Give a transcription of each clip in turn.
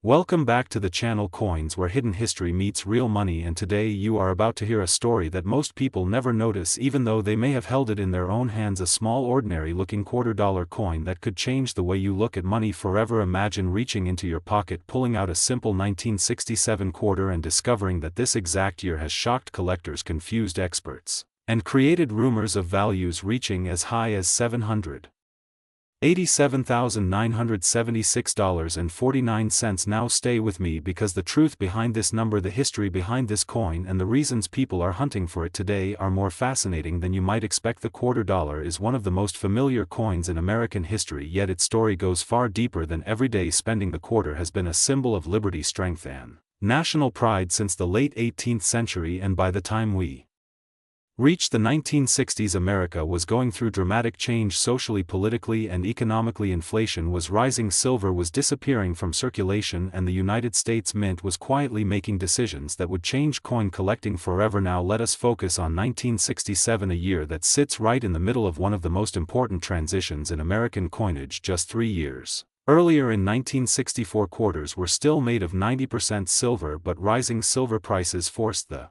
Welcome back to the channel Coins, where hidden history meets real money, and today you are about to hear a story that most people never notice even though they may have held it in their own hands. A small ordinary looking $quarter coin that could change the way you look at money forever. Imagine reaching into your pocket, pulling out a simple 1967 quarter and discovering that this exact year has shocked collectors, confused experts, and created rumors of values reaching as high as $787,976.49. Now stay with me, because the truth behind this number, the history behind this coin, and the reasons people are hunting for it today are more fascinating than you might expect. The $quarter is one of the most familiar coins in American history, yet its story goes far deeper than everyday spending. The quarter has been a symbol of liberty, strength, and national pride since the late 18th century, and by the time we reached the 1960s, America was going through dramatic change socially, politically, and economically. Inflation was rising, silver was disappearing from circulation, and the United States Mint was quietly making decisions that would change coin collecting forever. Now let us focus on 1967, a year that sits right in the middle of one of the most important transitions in American coinage. Just 3 years earlier, in 1964, quarters were still made of 90% silver, but rising silver prices forced the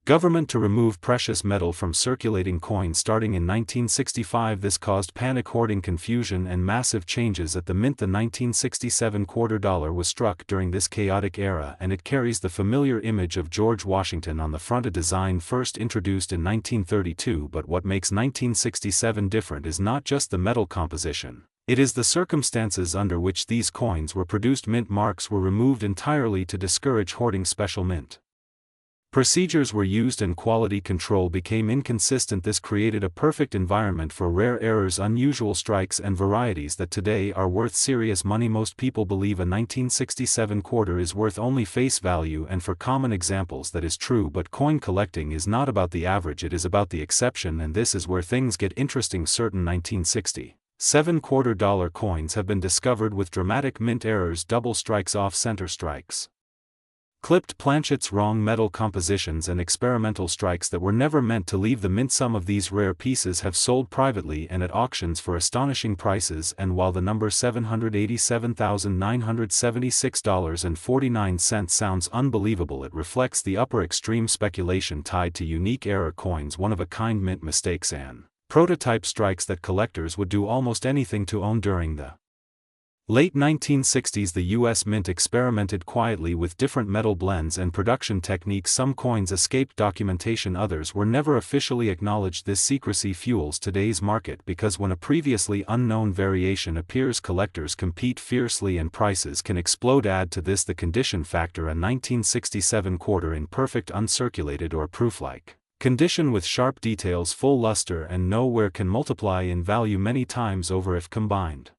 government to remove precious metal from circulating coins starting in 1965. This caused panic, hoarding, confusion, and massive changes at the mint. The 1967 $quarter was struck during this chaotic era, and it carries the familiar image of George Washington on the front, a design first introduced in 1932. But what makes 1967 different is not just the metal composition. It is the circumstances under which these coins were produced. Mint marks were removed entirely to discourage hoarding. Special mint procedures were used, and quality control became inconsistent. This created a perfect environment for rare errors, unusual strikes, and varieties that today are worth serious money. Most people believe a 1967 quarter is worth only face value, and for common examples that is true, but coin collecting is not about the average, it is about the exception, and this is where things get interesting. Certain 1967 $quarter coins have been discovered with dramatic mint errors, double strikes, off-center strikes, clipped planchets, wrong metal compositions, and experimental strikes that were never meant to leave the mint. Some of these rare pieces have sold privately and at auctions for astonishing prices, and while the number $787,976.49 sounds unbelievable, it reflects the upper extreme speculation tied to unique error coins, one-of-a-kind mint mistakes, and prototype strikes that collectors would do almost anything to own. During the late 1960s, the U.S. Mint experimented quietly with different metal blends and production techniques. Some coins escaped documentation, others were never officially acknowledged. This secrecy fuels today's market, because when a previously unknown variation appears, collectors compete fiercely and prices can explode. Add to this the condition factor, a 1967 quarter in perfect uncirculated or proof-like condition with sharp details, full luster, and nowhere can multiply in value many times over if combined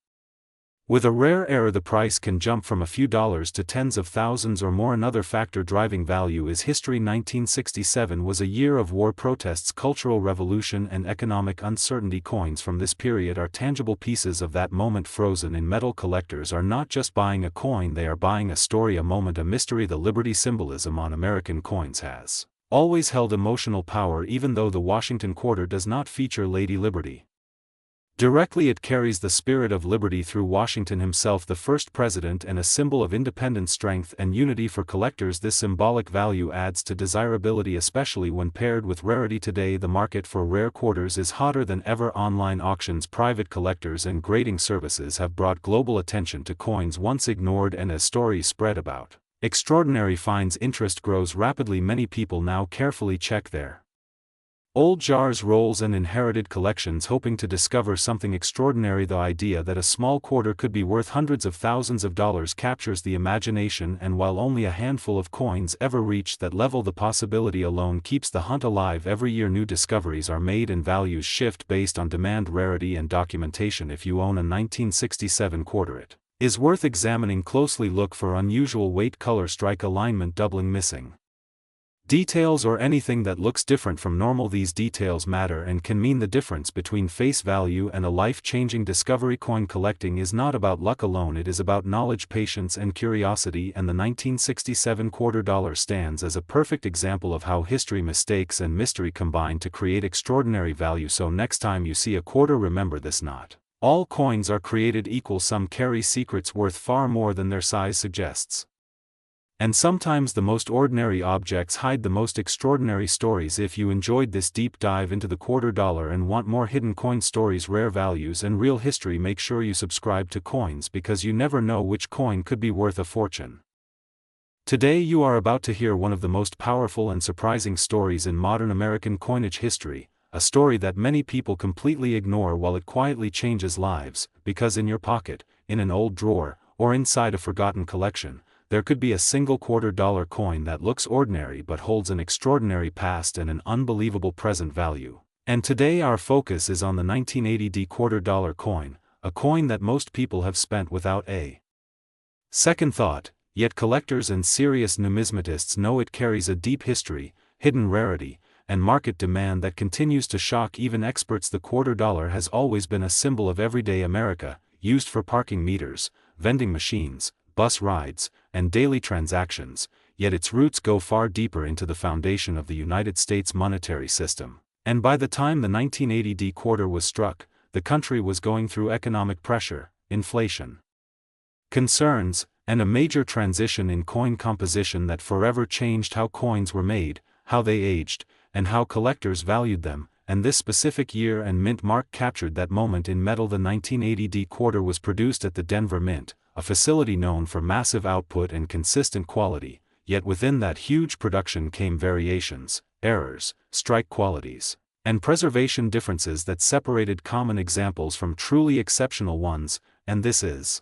with a rare error. The price can jump from a few dollars to tens of thousands or more. Another factor driving value is history. 1967 was a year of war, protests, cultural revolution, and economic uncertainty. Coins from this period are tangible pieces of that moment, frozen in metal. Collectors are not just buying a coin, they are buying a story, a moment, a mystery. The liberty symbolism on American coins has always held emotional power, even though the Washington quarter does not feature Lady Liberty directly. It carries the spirit of liberty through Washington himself, the first president, and a symbol of independence, strength, and unity. For collectors, this symbolic value adds to desirability, especially when paired with rarity. Today, the market for rare quarters is hotter than ever. Online auctions, private collectors, and grading services have brought global attention to coins once ignored, and as stories spread about extraordinary finds, interest grows rapidly. Many people now carefully check their old jars, rolls, and inherited collections, hoping to discover something extraordinary. The idea that a small quarter could be worth hundreds of thousands of dollars captures the imagination, and while only a handful of coins ever reach that level, the possibility alone keeps the hunt alive. Every year new discoveries are made and values shift based on demand, rarity, and documentation. If you own a 1967 quarter, it is worth examining closely. Look for unusual weight, color, strike alignment, doubling, missing details, or anything that looks different from normal. These details matter and can mean the difference between face value and a life-changing discovery. Coin collecting is not about luck alone, it is about knowledge, patience, and curiosity, and the 1967 $quarter stands as a perfect example of how history, mistakes, and mystery combine to create extraordinary value. So next time you see a quarter, remember this: not All coins are created equal, some carry secrets worth far more than their size suggests. And sometimes the most ordinary objects hide the most extraordinary stories. If you enjoyed this deep dive into the quarter dollar and want more hidden coin stories, rare values and real history, make sure you subscribe to Coins, because you never know which coin could be worth a fortune. Today you are about to hear one of the most powerful and surprising stories in modern American coinage history, a story that many people completely ignore while it quietly changes lives, because in your pocket, in an old drawer, or inside a forgotten collection, there could be a single quarter-dollar coin that looks ordinary but holds an extraordinary past and an unbelievable present value. And today our focus is on the 1980 quarter-dollar coin, a coin that most people have spent without a second thought, yet collectors and serious numismatists know it carries a deep history, hidden rarity, and market demand that continues to shock even experts. The quarter dollar has always been a symbol of everyday America, used for parking meters, vending machines, bus rides, and daily transactions, yet its roots go far deeper into the foundation of the United States monetary system. And by the time the 1980 quarter was struck, the country was going through economic pressure, inflation concerns, and a major transition in coin composition that forever changed how coins were made, how they aged, and how collectors valued them. And this specific year and mint mark captured that moment in metal. The 1980 quarter was produced at the Denver Mint, a facility known for massive output and consistent quality, yet within that huge production came variations, errors, strike qualities, and preservation differences that separated common examples from truly exceptional ones. And this is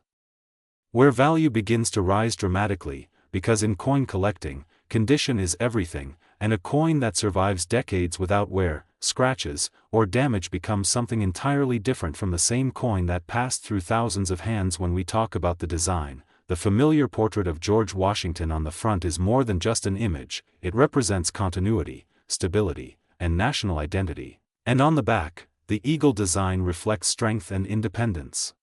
where value begins to rise dramatically, because in coin collecting, condition is everything, and a coin that survives decades without wear, scratches, or damage becomes something entirely different from the same coin that passed through thousands of hands. When we talk about the design, the familiar portrait of George Washington on the front is more than just an image, it represents continuity, stability, and national identity. And on the back, the eagle design reflects strength and independence.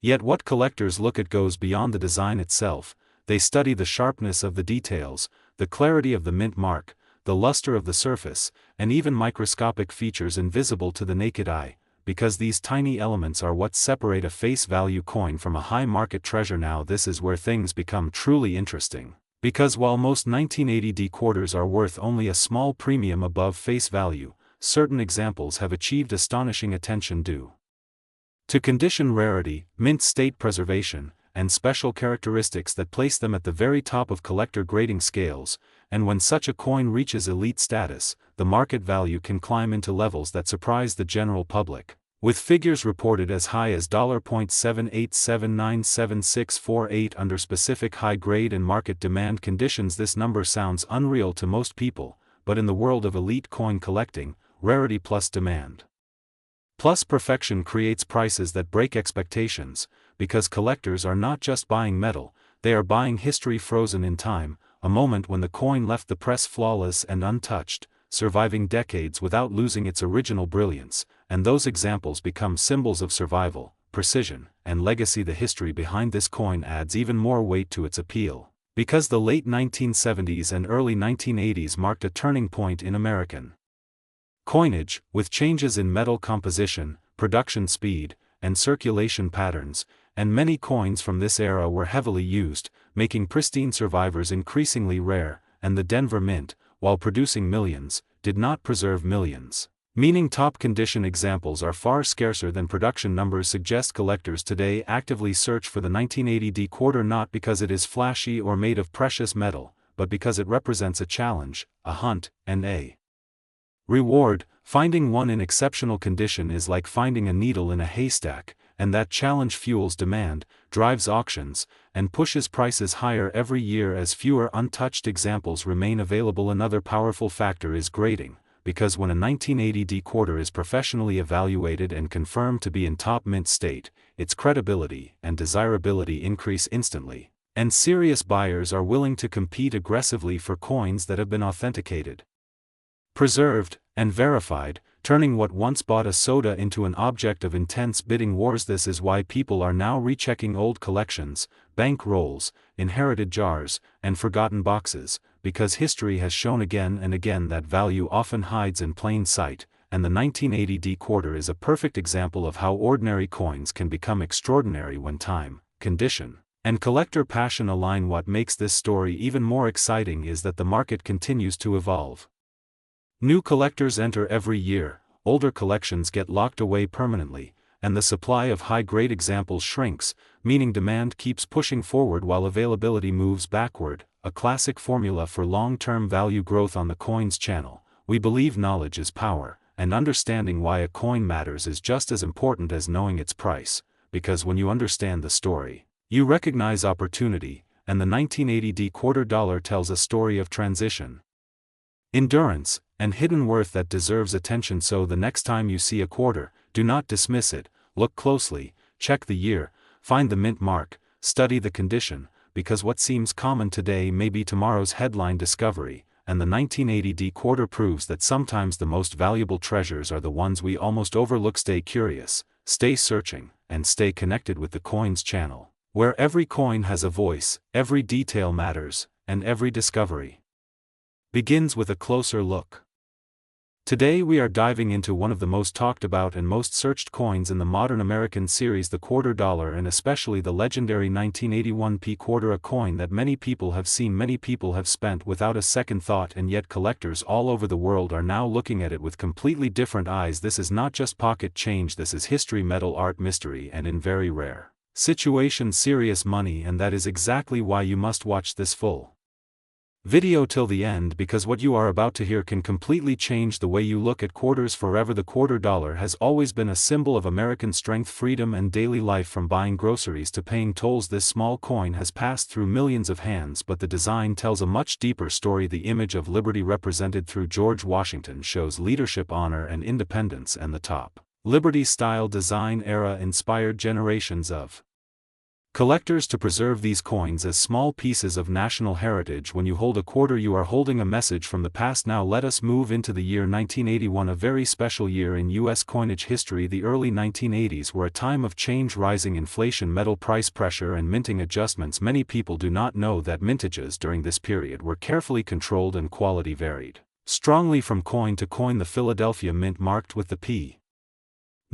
Yet what collectors look at goes beyond the design itself. They study the sharpness of the details, the clarity of the mint mark, the luster of the surface, and even microscopic features invisible to the naked eye, because these tiny elements are what separate a face value coin from a high market treasure. Now this is where things become truly interesting, because while most 1980 quarters are worth only a small premium above face value, certain examples have achieved astonishing attention due to condition, rarity, mint state preservation, and special characteristics that place them at the very top of collector grading scales. And when such a coin reaches elite status, the market value can climb into levels that surprise the general public, with figures reported as high as $0.78797648 under specific high-grade and market demand conditions. This number sounds unreal to most people, but in the world of elite coin collecting, rarity plus demand plus perfection creates prices that break expectations, because collectors are not just buying metal, they are buying history frozen in time, a moment when the coin left the press flawless and untouched, surviving decades without losing its original brilliance. And those examples become symbols of survival, precision, and legacy. The history behind this coin adds even more weight to its appeal, because the late 1970s and early 1980s marked a turning point in American coinage, with changes in metal composition, production speed, and circulation patterns, and many coins from this era were heavily used, making pristine survivors increasingly rare. And the Denver Mint, while producing millions, did not preserve millions, meaning top condition examples are far scarcer than production numbers suggest. Collectors today actively search for the 1980 quarter, not because it is flashy or made of precious metal, but because it represents a challenge, a hunt, and a reward. Finding one in exceptional condition is like finding a needle in a haystack, and that challenge fuels demand, drives auctions, and pushes prices higher every year as fewer untouched examples remain available. Another powerful factor is grading, because when a 1980 quarter is professionally evaluated and confirmed to be in top mint state, its credibility and desirability increase instantly, and serious buyers are willing to compete aggressively for coins that have been authenticated, preserved, and verified, turning what once bought a soda into an object of intense bidding wars. This is why people are now rechecking old collections, bank rolls, inherited jars, and forgotten boxes, because history has shown again and again that value often hides in plain sight, and the 1980 quarter is a perfect example of how ordinary coins can become extraordinary when time, condition, and collector passion align. What makes this story even more exciting is that the market continues to evolve. New collectors enter every year, older collections get locked away permanently, and the supply of high-grade examples shrinks, meaning demand keeps pushing forward while availability moves backward, a classic formula for long-term value growth on the Coins channel. We believe knowledge is power, and understanding why a coin matters is just as important as knowing its price, because when you understand the story, you recognize opportunity, and the 1980 quarter dollar tells a story of transition, endurance, and hidden worth that deserves attention. So the next time you see a quarter, do not dismiss it, look closely, check the year, find the mint mark, study the condition, because what seems common today may be tomorrow's headline discovery, and the 1980 quarter proves that sometimes the most valuable treasures are the ones we almost overlook. Stay curious, stay searching, and stay connected with the Coins channel, where every coin has a voice, every detail matters, and every discovery begins with a closer look. Today we are diving into one of the most talked about and most searched coins in the modern American series, the quarter dollar, and especially the legendary 1981 quarter, a coin that many people have seen, many people have spent without a second thought, and yet collectors all over the world are now looking at it with completely different eyes. This is not just pocket change, this is history, metal, art, mystery, and in very rare situations serious money, and that is exactly why you must watch this full video till the end, because what you are about to hear can completely change the way you look at quarters forever. The quarter dollar has always been a symbol of American strength, freedom, and daily life. From buying groceries to paying tolls, this small coin has passed through millions of hands, but the design tells a much deeper story. The image of liberty represented through George Washington shows leadership, honor, and independence, and the top Liberty-style design era inspired generations of collectors to preserve these coins as small pieces of national heritage. When you hold a quarter, you are holding a message from the past. Now let us move into the year 1981, a very special year in U.S. coinage history. The early 1980s were a time of change, rising inflation, metal price pressure, and minting adjustments. Many people do not know that mintages during this period were carefully controlled and quality varied strongly from coin to coin. The Philadelphia Mint, marked with the P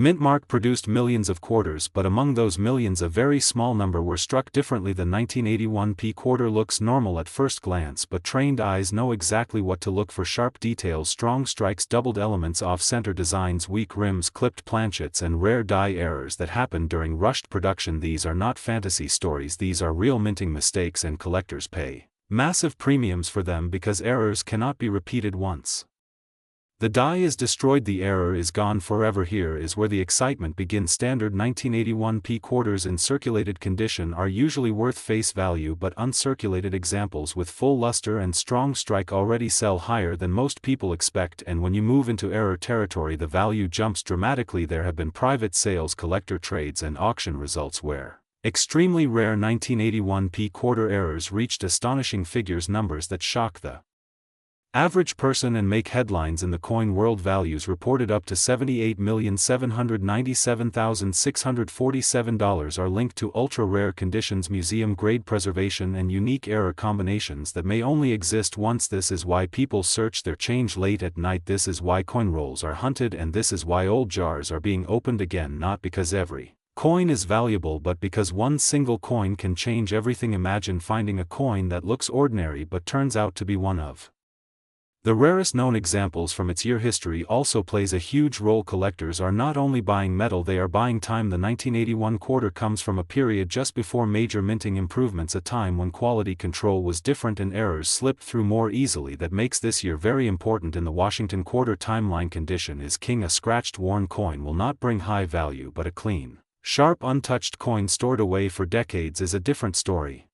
Mint mark, produced millions of quarters, but among those millions a very small number were struck differently. The 1981 quarter looks normal at first glance, but trained eyes know exactly what to look for: sharp details, strong strikes, doubled elements, off-center designs, weak rims, clipped planchets, and rare die errors that happened during rushed production. These are not fantasy stories, these are real minting mistakes, and collectors pay massive premiums for them because errors cannot be repeated once. The die is destroyed, the error is gone forever. Here is where the excitement begins. Standard 1981 quarters in circulated condition are usually worth face value, but uncirculated examples with full luster and strong strike already sell higher than most people expect, and when you move into error territory the value jumps dramatically. There have been private sales, collector trades, and auction results where extremely rare 1981 quarter errors reached astonishing figures, numbers that shock the average person and make headlines in the coin world. Values reported up to $78,797,647 are linked to ultra-rare conditions, museum-grade preservation, and unique error combinations that may only exist once. This is why people search their change late at night, this is why coin rolls are hunted, and this is why old jars are being opened again, not because every coin is valuable, but because one single coin can change everything. Imagine finding a coin that looks ordinary but turns out to be one of the rarest known examples from its year. History also plays a huge role. Collectors are not only buying metal, they are buying time. The 1981 quarter comes from a period just before major minting improvements, a time when quality control was different and errors slipped through more easily. That makes this year very important in the Washington quarter timeline. Condition is king. A scratched, worn coin will not bring high value, but a clean, sharp, untouched coin stored away for decades is a different story.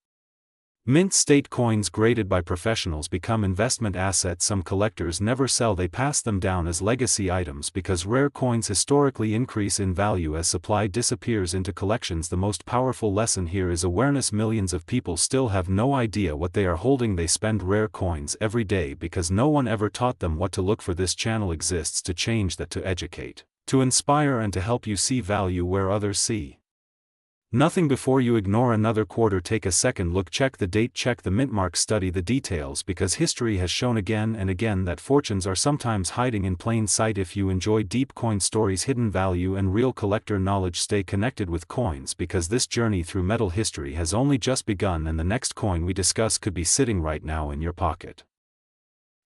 Mint state coins graded by professionals become investment assets. Some collectors never sell, they pass them down as legacy items because rare coins historically increase in value as supply disappears into collections. The most powerful lesson here is awareness. Millions of people still have no idea what they are holding. They spend rare coins every day because no one ever taught them what to look for. This channel exists to change that, to educate, to inspire, and to help you see value where others see Nothing before you ignore another quarter. Take a second look, check the date, check the mint mark, study the details, because history has shown again and again that fortunes are sometimes hiding in plain sight. If you enjoy deep coin stories, hidden value and real collector knowledge, stay connected with coins, because this journey through metal history has only just begun and the next coin we discuss could be sitting right now in your pocket.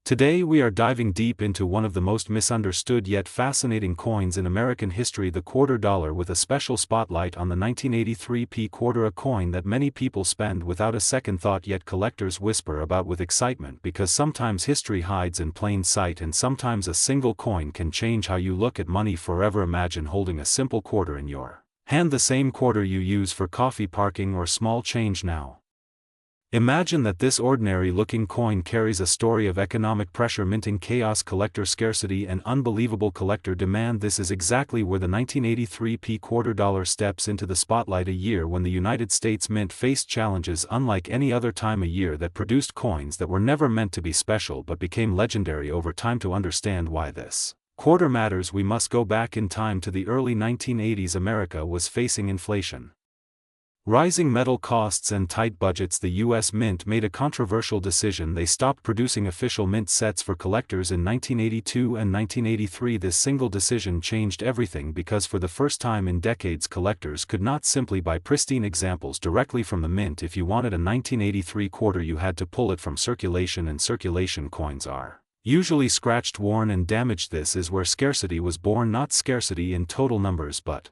Today we are diving deep into one of the most misunderstood yet fascinating coins in American history, the quarter dollar, with a special spotlight on the 1983 quarter, a coin that many people spend without a second thought yet collectors whisper about with excitement, because sometimes history hides in plain sight and sometimes a single coin can change how you look at money forever. Imagine holding a simple quarter in your hand, the same quarter you use for coffee, parking or small change now. Imagine that this ordinary-looking coin carries a story of economic pressure, minting chaos, collector scarcity and unbelievable collector demand. This is exactly where the 1983 quarter dollar steps into the spotlight, a year when the United States Mint faced challenges unlike any other time, a year that produced coins that were never meant to be special but became legendary over time. To understand why this quarter matters, we must go back in time to the early 1980s. America was facing inflation, rising metal costs and tight budgets. The U.S. Mint made a controversial decision. They stopped producing official mint sets for collectors in 1982 and 1983. This single decision changed everything, because for the first time in decades collectors could not simply buy pristine examples directly from the mint. If you wanted a 1983 quarter, you had to pull it from circulation, and circulation coins are usually scratched, worn and damaged. This is where scarcity was born, not scarcity in total numbers but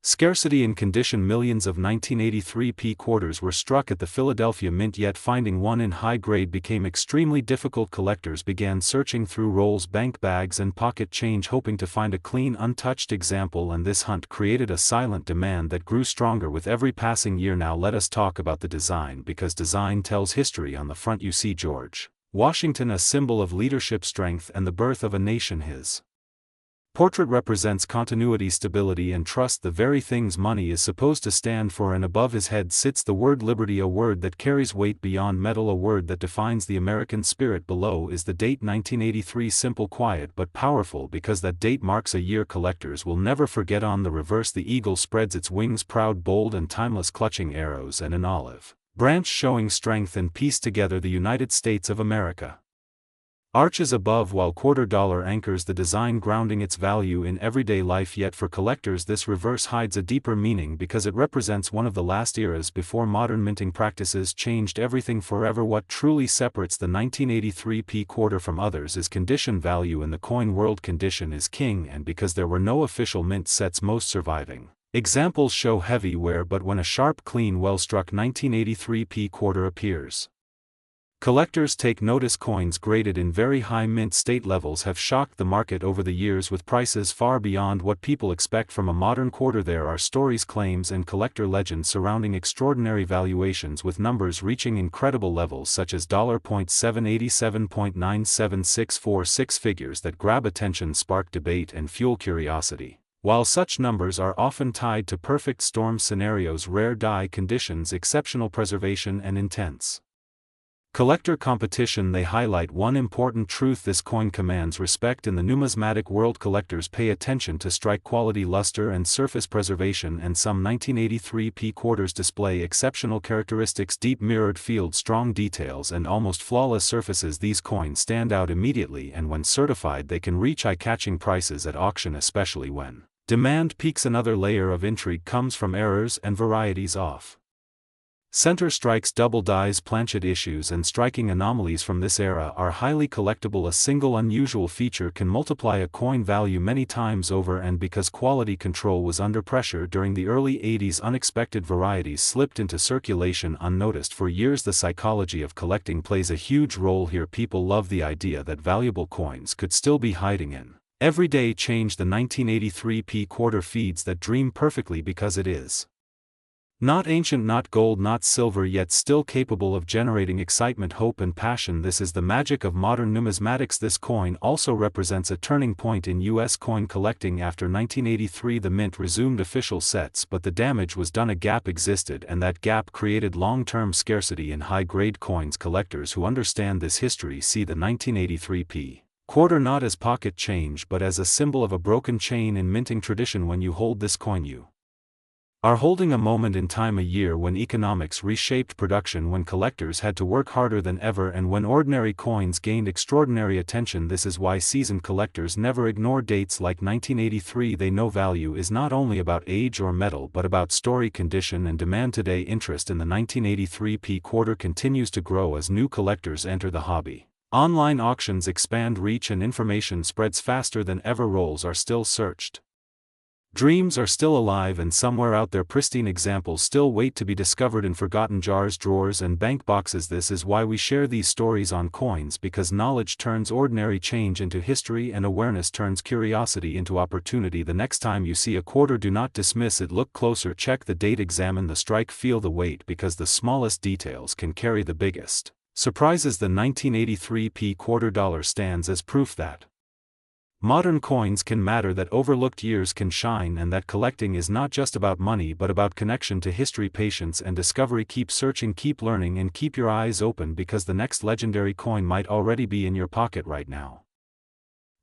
scarcity in condition. Millions of 1983 quarters were struck at the Philadelphia Mint, yet finding one in high grade became extremely difficult. Collectors began searching through rolls, bank bags and pocket change, hoping to find a clean, untouched example, and this hunt created a silent demand that grew stronger with every passing year. Now let us talk about the design, because design tells history. On the front you see George Washington, a symbol of leadership, strength and the birth of a nation. His portrait represents continuity, stability and trust, the very things money is supposed to stand for, and above his head sits the word liberty, a word that carries weight beyond metal, a word that defines the American spirit. Below is the date 1983, simple, quiet but powerful, because that date marks a year collectors will never forget. On the reverse the eagle spreads its wings, proud, bold and timeless, clutching arrows and an olive branch showing strength and peace together, the United States of America arches above, while quarter dollar anchors the design, grounding its value in everyday life. Yet for collectors this reverse hides a deeper meaning, because it represents one of the last eras before modern minting practices changed everything forever. What truly separates the 1983 quarter from others is condition value. In the coin world, condition is king, and because there were no official mint sets, most surviving examples show heavy wear. But when a sharp, clean, well-struck 1983 quarter appears, collectors take notice. Coins graded in very high mint state levels have shocked the market over the years, with prices far beyond what people expect from a modern quarter. There are stories, claims and collector legends surrounding extraordinary valuations, with numbers reaching incredible levels such as $787.97646, figures that grab attention, spark debate and fuel curiosity. While such numbers are often tied to perfect storm scenarios, rare die conditions, exceptional preservation and intense collector competition, they highlight one important truth: this coin commands respect in the numismatic world. Collectors pay attention to strike quality, luster and surface preservation, and some 1983 quarters display exceptional characteristics: deep mirrored field, strong details and almost flawless surfaces. These coins stand out immediately, and when certified they can reach eye-catching prices at auction, especially when demand peaks. Another layer of intrigue comes from errors and varieties off center strikes, double dies, planchet issues and striking anomalies from this era are highly collectible. A single unusual feature can multiply a coin value many times over, and because quality control was under pressure during the early 80s, unexpected varieties slipped into circulation unnoticed. For years the psychology of collecting plays a huge role here. People love the idea that valuable coins could still be hiding in everyday change. The 1983 quarter feeds that dream perfectly, because it is not ancient, not gold, not silver, yet still capable of generating excitement, hope and passion. This is the magic of modern numismatics. This coin also represents a turning point in U.S. coin collecting. After 1983 the mint resumed official sets, but the damage was done. A gap existed, and that gap created long-term scarcity in high-grade coins. Collectors who understand this history see the 1983 quarter not as pocket change but as a symbol of a broken chain in minting tradition. When you hold this coin you are holding a moment in time, a year when economics reshaped production, when collectors had to work harder than ever, and when ordinary coins gained extraordinary attention. This is why seasoned collectors never ignore dates like 1983. They know value is not only about age or metal but about story, condition and demand. Today, interest in the 1983 P quarter continues to grow as new collectors enter the hobby. Online auctions expand reach and information spreads faster than ever. Rolls are still searched. Dreams are still alive, and somewhere out there pristine examples still wait to be discovered in forgotten jars, drawers and bank boxes. This is why we share these stories on Coins, because knowledge turns ordinary change into history and awareness turns curiosity into opportunity. The next time you see a quarter, do not dismiss it. Look closer, check the date, examine the strike, feel the weight, because the smallest details can carry the biggest surprises. The 1983 P quarter dollar stands as proof that modern coins can matter, that overlooked years can shine, and that collecting is not just about money but about connection to history, patience and discovery. Keep searching, keep learning and keep your eyes open, because the next legendary coin might already be in your pocket right now.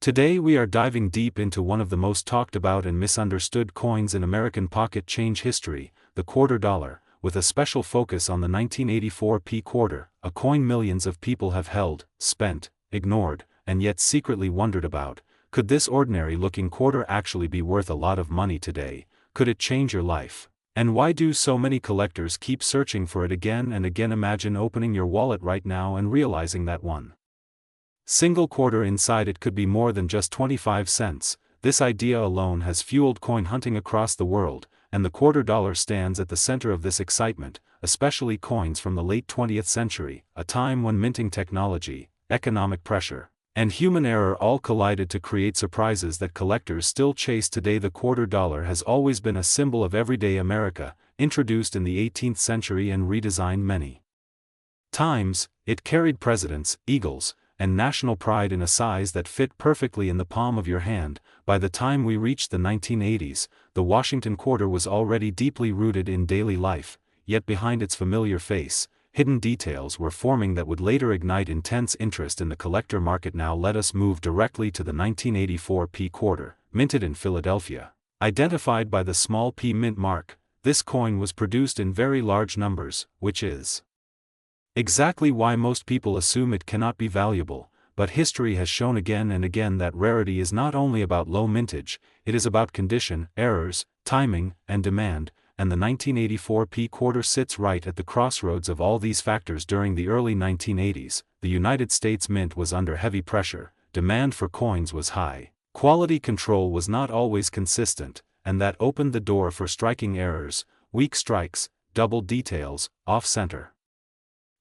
Today we are diving deep into one of the most talked about and misunderstood coins in American pocket change history, the quarter dollar, with a special focus on the 1984 P quarter, a coin millions of people have held, spent, ignored, and yet secretly wondered about. Could this ordinary-looking quarter actually be worth a lot of money today? Could it change your life? And why do so many collectors keep searching for it again and again? Imagine opening your wallet right now and realizing that one single quarter inside it could be more than just 25 cents. This idea alone has fueled coin hunting across the world, and the quarter dollar stands at the center of this excitement, especially coins from the late 20th century, a time when minting technology, economic pressure, and human error all collided to create surprises that collectors still chase today. The quarter dollar has always been a symbol of everyday America, introduced in the 18th century and redesigned many times. It carried presidents, eagles, and national pride in a size that fit perfectly in the palm of your hand. By the time we reached the 1980s, the Washington quarter was already deeply rooted in daily life, yet behind its familiar face, hidden details were forming that would later ignite intense interest in the collector market. Now let us move directly to the 1984 P quarter, minted in Philadelphia. Identified by the small p mint mark, this coin was produced in very large numbers, which is exactly why most people assume it cannot be valuable, but history has shown again and again that rarity is not only about low mintage, it is about condition, errors, timing, and demand. And the 1984 P quarter sits right at the crossroads of all these factors. During the early 1980s, the United States Mint was under heavy pressure, demand for coins was high, quality control was not always consistent, and that opened the door for striking errors, weak strikes, double details, off-center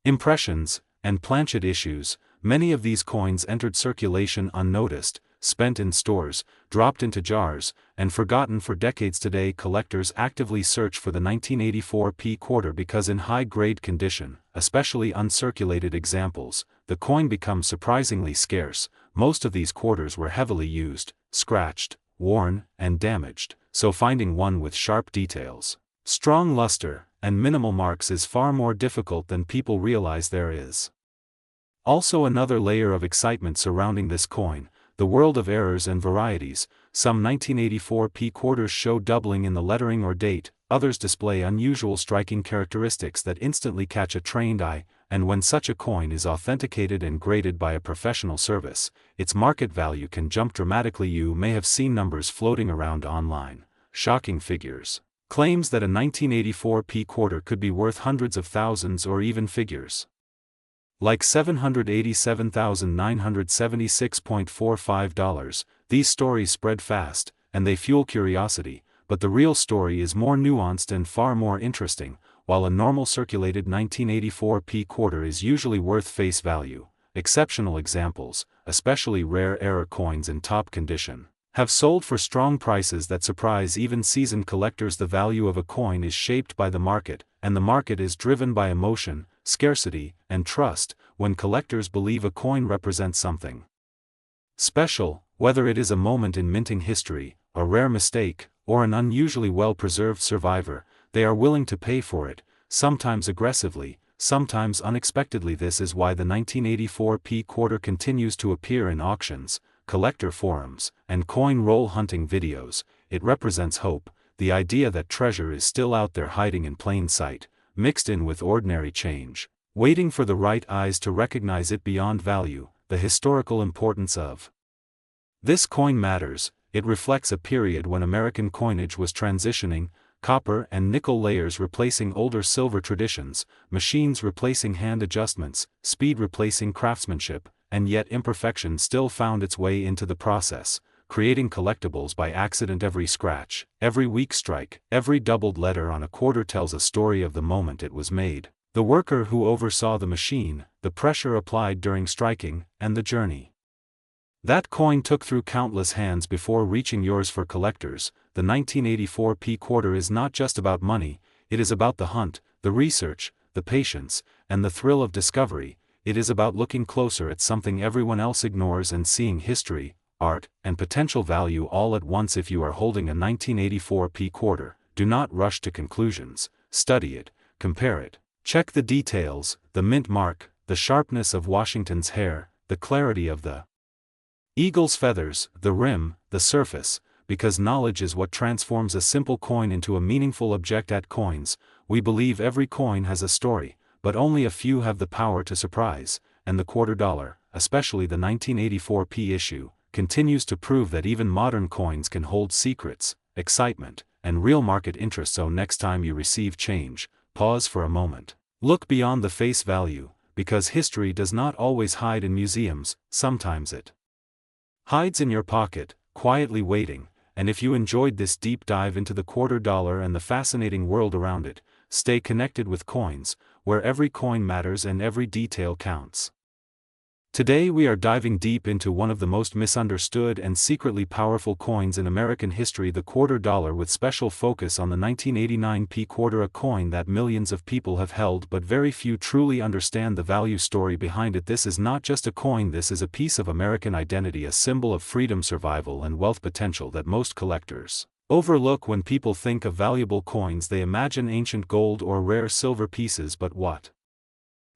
impressions, and planchet issues. Many of these coins entered circulation unnoticed, spent in stores, dropped into jars, and forgotten for decades. Today collectors actively search for the 1984 P quarter because in high-grade condition, especially uncirculated examples, the coin becomes surprisingly scarce. Most of these quarters were heavily used, scratched, worn, and damaged, so finding one with sharp details, strong luster, and minimal marks is far more difficult than people realize. There is also another layer of excitement surrounding this coin, the world of errors and varieties. Some 1984 P quarters show doubling in the lettering or date, others display unusual striking characteristics that instantly catch a trained eye, and when such a coin is authenticated and graded by a professional service, its market value can jump dramatically. You may have seen numbers floating around online, shocking figures, claims that a 1984 P quarter could be worth hundreds of thousands or even figures like $787,976.45. These stories spread fast, and they fuel curiosity, but the real story is more nuanced and far more interesting. While a normal circulated 1984 P quarter is usually worth face value, exceptional examples, especially rare error coins in top condition, have sold for strong prices that surprise even seasoned collectors. The value of a coin is shaped by the market, and the market is driven by emotion, scarcity, and trust. When collectors believe a coin represents something special, whether it is a moment in minting history, a rare mistake, or an unusually well-preserved survivor, they are willing to pay for it, sometimes aggressively, sometimes unexpectedly. This is why the 1984 P quarter continues to appear in auctions, collector forums, and coin roll hunting videos. It represents hope, the idea that treasure is still out there hiding in plain sight, mixed in with ordinary change, waiting for the right eyes to recognize it beyond value. The historical importance of this coin matters. It reflects a period when American coinage was transitioning, copper and nickel layers replacing older silver traditions, machines replacing hand adjustments, speed replacing craftsmanship, and yet imperfection still found its way into the process, creating collectibles by accident. Every scratch, every weak strike, every doubled letter on a quarter tells a story of the moment it was made, the worker who oversaw the machine, the pressure applied during striking, and the journey that coin took through countless hands before reaching yours. For collectors, the 1984 P quarter is not just about money, it is about the hunt, the research, the patience, and the thrill of discovery. It is about looking closer at something everyone else ignores and seeing history, art, and potential value all at once. If you are holding a 1984 P quarter, do not rush to conclusions. Study it, compare it, check the details, the mint mark, the sharpness of Washington's hair, the clarity of the eagle's feathers, the rim, the surface, because knowledge is what transforms a simple coin into a meaningful object. At Coins, we believe every coin has a story, but only a few have the power to surprise, and the quarter dollar, especially the 1984 P issue, continues to prove that even modern coins can hold secrets, excitement, and real market interest. So next time you receive change, pause for a moment. Look beyond the face value, because history does not always hide in museums, sometimes it hides in your pocket, quietly waiting. And if you enjoyed this deep dive into the quarter dollar and the fascinating world around it, stay connected with Coins, where every coin matters and every detail counts. Today we are diving deep into one of the most misunderstood and secretly powerful coins in American history, the quarter dollar, with special focus on the 1989 P quarter, a coin that millions of people have held but very few truly understand the value story behind it. This is not just a coin, this is a piece of American identity, a symbol of freedom, survival, and wealth potential that most collectors overlook. When people think of valuable coins, they imagine ancient gold or rare silver pieces, but what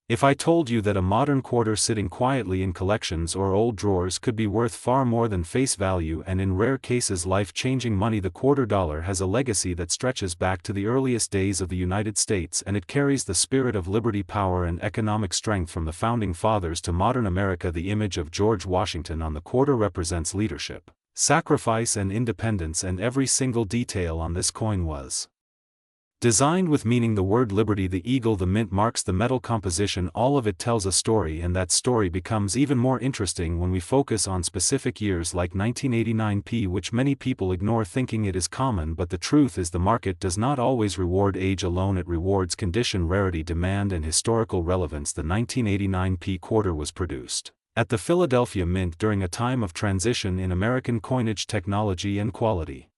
if I told you that a modern quarter sitting quietly in collections or old drawers could be worth far more than face value, and in rare cases life-changing money? The quarter dollar has a legacy that stretches back to the earliest days of the United States, and it carries the spirit of liberty, power, and economic strength from the founding fathers to modern America. The image of George Washington on the quarter represents leadership, sacrifice, and independence, and every single detail on this coin was designed with meaning. The word liberty, the eagle, the mint marks, the metal composition, all of it tells a story, and that story becomes even more interesting when we focus on specific years like 1989 P, which many people ignore thinking it is common. But the truth is, the market does not always reward age alone, it rewards condition, rarity, demand, and historical relevance. The 1989 P quarter was produced at the Philadelphia Mint during a time of transition in American coinage technology and quality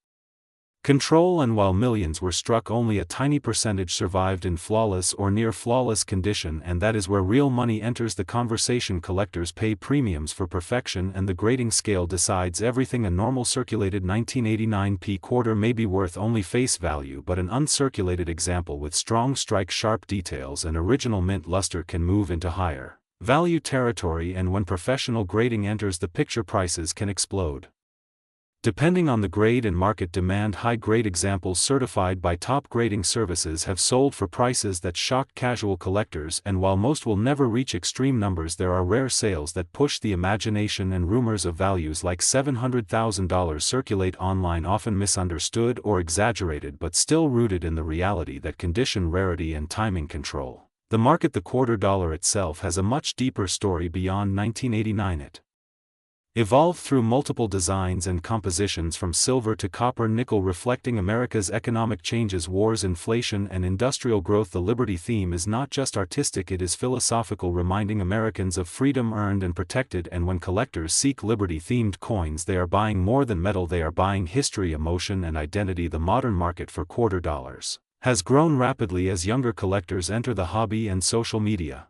control, and while millions were struck, only a tiny percentage survived in flawless or near flawless condition, and that is where real money enters the conversation. Collectors pay premiums for perfection, and the grading scale decides everything. A normal circulated 1989 P quarter may be worth only face value, but an uncirculated example with strong strike, sharp details, and original mint luster can move into higher value territory, and when professional grading enters the picture, prices can explode. Depending on the grade and market demand, high-grade examples certified by top grading services have sold for prices that shocked casual collectors, and while most will never reach extreme numbers, there are rare sales that push the imagination, and rumors of values like $700,000 circulate online, often misunderstood or exaggerated but still rooted in the reality that condition, rarity, and timing control the market. The quarter dollar itself has a much deeper story beyond 1989. It evolved through multiple designs and compositions, from silver to copper, nickel, reflecting America's economic changes, wars, inflation, and industrial growth. The liberty theme is not just artistic, it is philosophical, reminding Americans of freedom earned and protected. And when collectors seek liberty-themed coins, they are buying more than metal, they are buying history, emotion, and identity. The modern market for quarter dollars has grown rapidly as younger collectors enter the hobby, and social media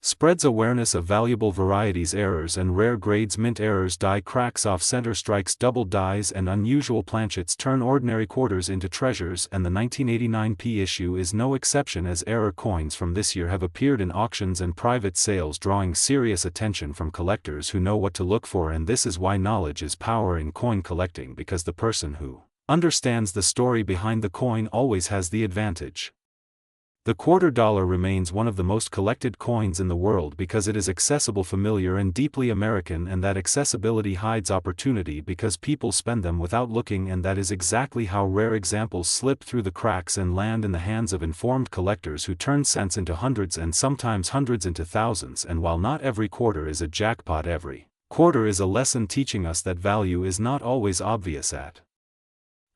spreads awareness of valuable varieties, errors, and rare grades. Mint errors, die cracks, off-center strikes, doubled dies, and unusual planchets turn ordinary quarters into treasures, and the 1989 P issue is no exception, as error coins from this year have appeared in auctions and private sales, drawing serious attention from collectors who know what to look for. And this is why knowledge is power in coin collecting, because the person who understands the story behind the coin always has the advantage. The $quarter remains one of the most collected coins in the world because it is accessible, familiar and deeply American, and that accessibility hides opportunity because people spend them without looking, and that is exactly how rare examples slip through the cracks and land in the hands of informed collectors who turn cents into hundreds and sometimes hundreds into thousands. And while not every quarter is a jackpot, every quarter is a lesson teaching us that value is not always obvious at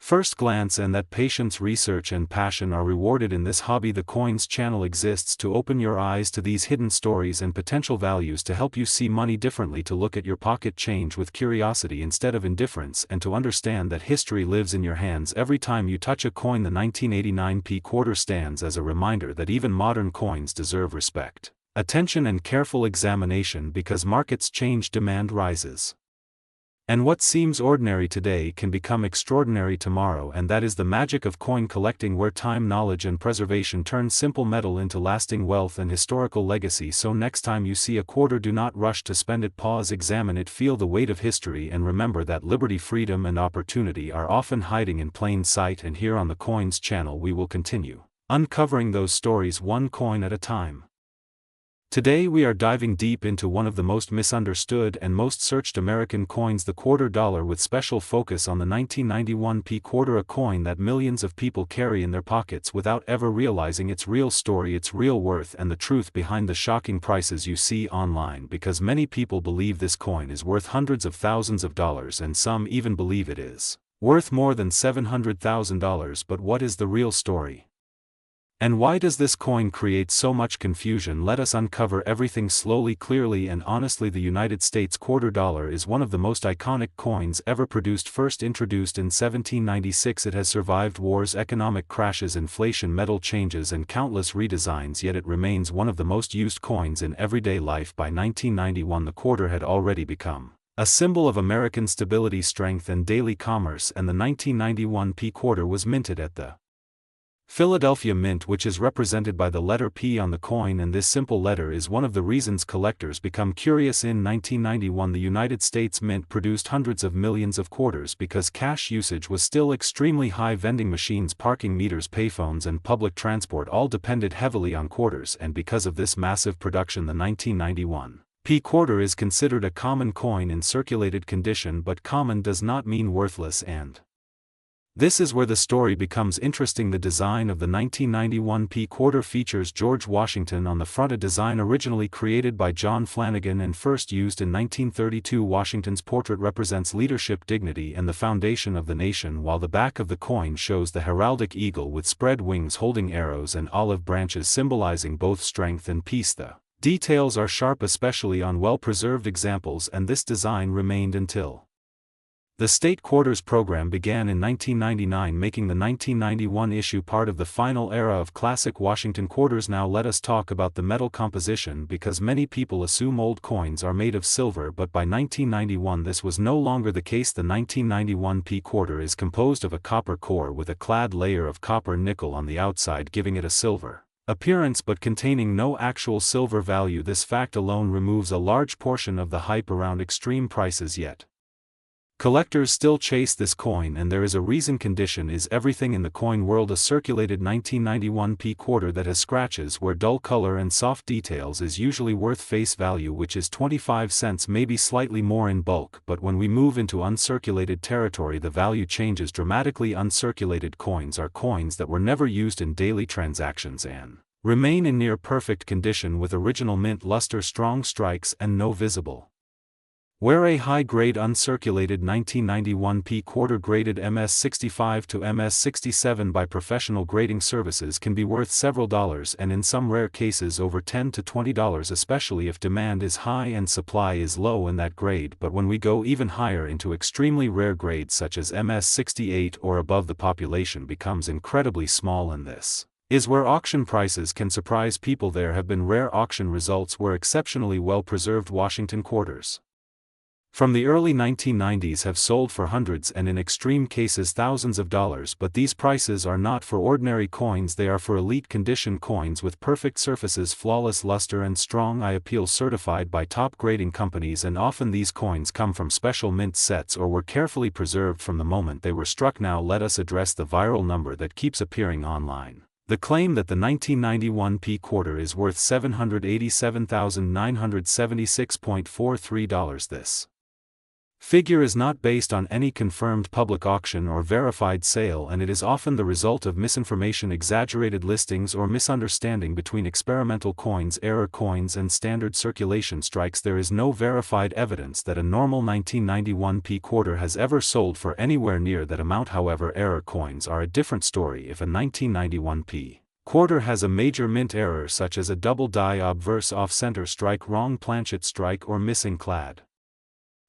first glance, and that patience, research and passion are rewarded in this hobby. The Coins channel exists to open your eyes to these hidden stories and potential values, to help you see money differently, to look at your pocket change with curiosity instead of indifference, and to understand that history lives in your hands every time you touch a coin. The 1989 quarter stands as a reminder that even modern coins deserve respect, attention and careful examination, because markets change, demand rises, and what seems ordinary today can become extraordinary tomorrow. And that is the magic of coin collecting, where time, knowledge and preservation turn simple metal into lasting wealth and historical legacy. So next time you see a quarter, do not rush to spend it. Pause, examine it, feel the weight of history, and remember that liberty, freedom and opportunity are often hiding in plain sight. And here on the Coins channel we will continue uncovering those stories one coin at a time. Today we are diving deep into one of the most misunderstood and most searched American coins, the $quarter, with special focus on the 1991 quarter, a coin that millions of people carry in their pockets without ever realizing its real story, its real worth, and the truth behind the shocking prices you see online. Because many people believe this coin is worth hundreds of thousands of dollars, and some even believe it is worth more than $700,000. But what is the real story? And why does this coin create so much confusion? Let us uncover everything slowly, clearly and honestly. The United States $quarter is one of the most iconic coins ever produced. First introduced in 1796, it has survived wars, economic crashes, inflation, metal changes and countless redesigns, yet it remains one of the most used coins in everyday life. By 1991 the quarter had already become a symbol of American stability, strength and daily commerce, and the 1991 quarter was minted at the Philadelphia Mint, which is represented by the letter P on the coin, and this simple letter is one of the reasons collectors become curious. In 1991 the United States Mint produced hundreds of millions of quarters because cash usage was still extremely high. Vending machines, parking meters, payphones and public transport all depended heavily on quarters, and because of this massive production the 1991 quarter is considered a common coin in circulated condition. But common does not mean worthless, and this is where the story becomes interesting. The design of the 1991 quarter features George Washington on the front, a design originally created by John Flanagan and first used in 1932. Washington's portrait represents leadership, dignity and the foundation of the nation, while the back of the coin shows the heraldic eagle with spread wings holding arrows and olive branches, symbolizing both strength and peace. The details are sharp, especially on well-preserved examples, and this design remained until the state quarters program began in 1999, making the 1991 issue part of the final era of classic Washington quarters. Now let us talk about the metal composition, because many people assume old coins are made of silver, but by 1991 this was no longer the case. The 1991 quarter is composed of a copper core with a clad layer of copper nickel on the outside, giving it a silver appearance but containing no actual silver value. This fact alone removes a large portion of the hype around extreme prices, yet collectors still chase this coin, and there is a reason. Condition is everything in the coin world. A circulated 1991 quarter that has scratches where dull color and soft details is usually worth face value, which is 25 cents, maybe slightly more in bulk. But when we move into uncirculated territory the value changes dramatically. Uncirculated coins are coins that were never used in daily transactions and remain in near perfect condition with original mint luster, strong strikes and no visible wear. A high-grade uncirculated 1991 quarter graded MS65 to MS67 by professional grading services can be worth several dollars, and in some rare cases over $10 to $20, especially if demand is high and supply is low in that grade. But when we go even higher into extremely rare grades such as MS68 or above, the population becomes incredibly small, and this is where auction prices can surprise people. There have been rare auction results where exceptionally well-preserved Washington quarters from the early 1990s have sold for hundreds and in extreme cases thousands of dollars, but these prices are not for ordinary coins, they are for elite condition coins with perfect surfaces, flawless luster and strong eye appeal, certified by top grading companies, and often these coins come from special mint sets or were carefully preserved from the moment they were struck. Now let us address the viral number that keeps appearing online. The claim that the 1991 P quarter is worth $787,976.43. This figure is not based on any confirmed public auction or verified sale, and it is often the result of misinformation, exaggerated listings, or misunderstanding between experimental coins, error coins, and standard circulation strikes. There is no verified evidence that a normal 1991 P quarter has ever sold for anywhere near that amount. However, error coins are a different story. If a 1991 P quarter has a major mint error such as a double die, obverse off-center strike, wrong planchet strike, or missing clad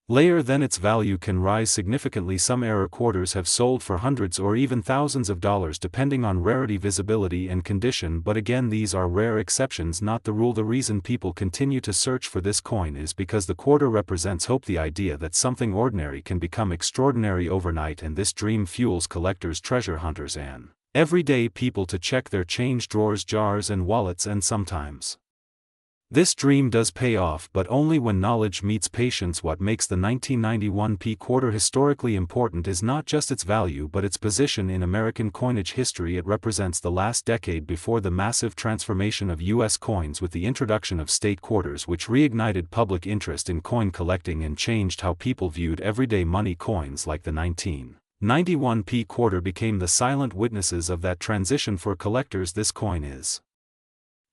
layer, then its value can rise significantly. Some error quarters have sold for hundreds or even thousands of dollars depending on rarity, visibility, and condition, but again, these are rare exceptions, not the rule. The reason people continue to search for this coin is because the quarter represents hope, the idea that something ordinary can become extraordinary overnight, and this dream fuels collectors, treasure hunters, and everyday people to check their change drawers, jars, and wallets. And sometimes this dream does pay off, but only when knowledge meets patience. What makes the 1991 P quarter historically important is not just its value but its position in American coinage history. It represents the last decade before the massive transformation of U.S. coins with the introduction of state quarters, which reignited public interest in coin collecting and changed how people viewed everyday money. Coins like the 1991 P quarter became the silent witnesses of that transition for collectors. This coin is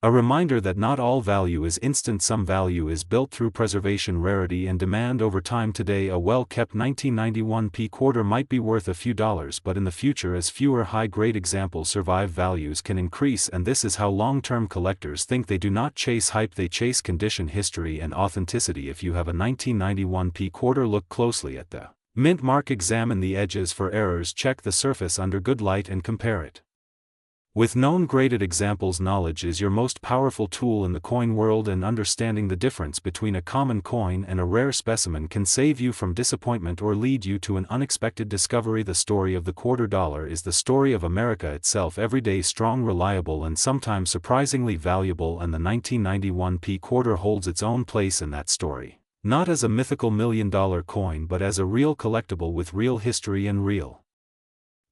a reminder that not all value is instant, some value is built through preservation, rarity, and demand over time. Today, a well-kept 1991 P quarter might be worth a few dollars, but in the future, as fewer high-grade examples survive, values can increase, and this is how long-term collectors think. They do not chase hype, they chase condition, history, and authenticity. If you have a 1991 P quarter, look closely at the mint mark, examine the edges for errors, check the surface under good light, and compare it with known graded examples. Knowledge is your most powerful tool in the coin world, and understanding the difference between a common coin and a rare specimen can save you from disappointment or lead you to an unexpected discovery. The story of the quarter dollar is the story of America itself, everyday, strong, reliable, and sometimes surprisingly valuable, and the 1991 P quarter holds its own place in that story, not as a mythical million-dollar coin but as a real collectible with real history and real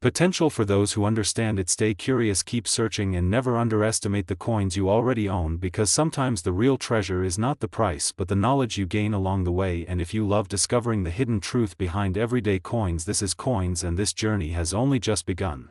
potential for those who understand it. Stay curious, keep searching, and never underestimate the coins you already own, because sometimes the real treasure is not the price but the knowledge you gain along the way. And if you love discovering the hidden truth behind everyday coins, this is Coins, and this journey has only just begun.